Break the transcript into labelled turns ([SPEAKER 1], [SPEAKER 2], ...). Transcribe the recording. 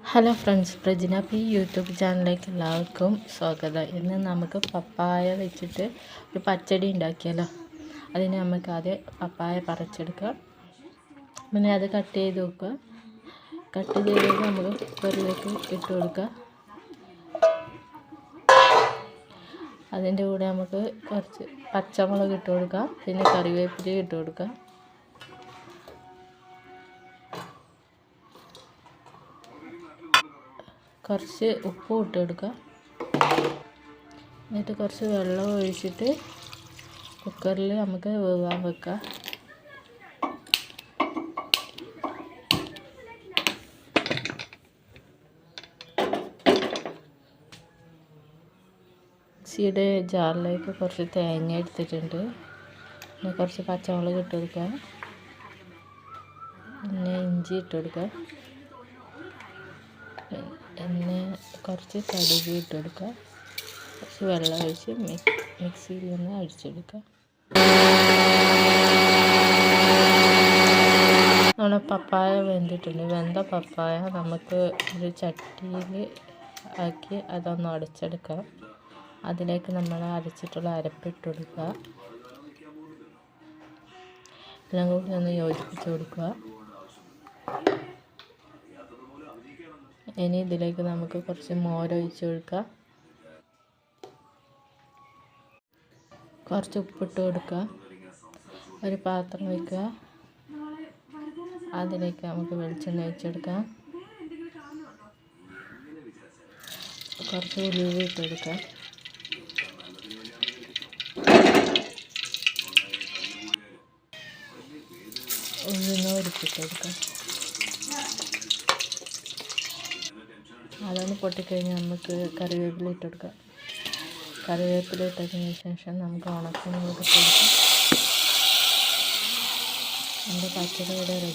[SPEAKER 1] Hello friends, Prajina P YouTube ചാനലിലേക്ക് എല്ലാവർക്കും സ്വാഗതം. ഇന്ന് നമുക്ക് പപ്പായ വെച്ചിട്ട് ഒരു പച്ചടി ഉണ്ടാക്കിയാലോ. അതിന് നമുക്ക് ആദ്യം പപ്പായ പറിച്ചെടുക്കാം. പിന്നെ അത് കട്ട് ചെയ്ത് വെക്കുക. കട്ട് ചെയ്ത് നമുക്ക് കുക്കറിലേക്ക് ഇട്ട് കൊടുക്കുക. അതിൻ്റെ കൂടെ നമുക്ക് കുറച്ച് പച്ചമുളക് ഇട്ട് കൊടുക്കാം. പിന്നെ കറിവേപ്പില ഇട്ട് കൊടുക്കാം. കുറച്ച് ഉപ്പും ഇട്ട് കൊടുക്കുക. എന്നിട്ട് കുറച്ച് വെള്ളം ഒഴിച്ചിട്ട് കുക്കറിൽ നമുക്ക് വേവാൻ വെക്കാം. മിക്സിയുടെ ജാറിലേക്ക് കുറച്ച് തേങ്ങ എടുത്തിട്ടുണ്ട്. പിന്നെ കുറച്ച് പച്ചമുളക് ഇട്ട് കൊടുക്കുക. പിന്നെ ഇഞ്ചി ഇട്ട് കൊടുക്കുക. പിന്നെ കുറച്ച് കടുക് ഇട്ട് കൊടുക്കുക. കുറച്ച് വെള്ളം ഒഴിച്ച് മിക്സിയിൽ നിന്ന് അടിച്ചെടുക്കുക. നമ്മുടെ പപ്പായ വെന്തിട്ടുണ്ട്. വെന്ത പപ്പായ നമുക്ക് ഒരു ചട്ടിയിൽ ആക്കി അതൊന്ന് അടച്ചെടുക്കാം. അതിലേക്ക് നമ്മൾ അരച്ചിട്ടുള്ള അരപ്പിട്ട് കൊടുക്കുക. എല്ലാം കൂടി ഒന്ന് യോജിപ്പിച്ച് കൊടുക്കുക. ഇനി ഇതിലേക്ക് നമുക്ക് കുറച്ച് മോരൊഴിച്ച് കൊടുക്കുക. കുറച്ച് ഉപ്പിട്ട് കൊടുക്കുക. ഒരു പാത്രം വയ്ക്കുക. അതിലേക്ക് നമുക്ക് വെളിച്ചെണ്ണ ഒഴിച്ചെടുക്കാം. കുറച്ച് ഉലുവ ഇട്ട് കൊടുക്കുക. ഉഴുന്നോടിച്ചിട്ട് കൊടുക്കുക. അതൊന്ന് പൊട്ടിക്കഴിഞ്ഞാൽ നമുക്ക് കറിവേപ്പില ഇട്ട് കൊടുക്കാം. കറിവേപ്പില ഇട്ടതിന് ശേഷം നമുക്ക് ഉണക്കമുളക് ഇട്ട് കൊടുക്കാം. നമ്മുടെ പച്ചടി ഇവിടെ റെഡി.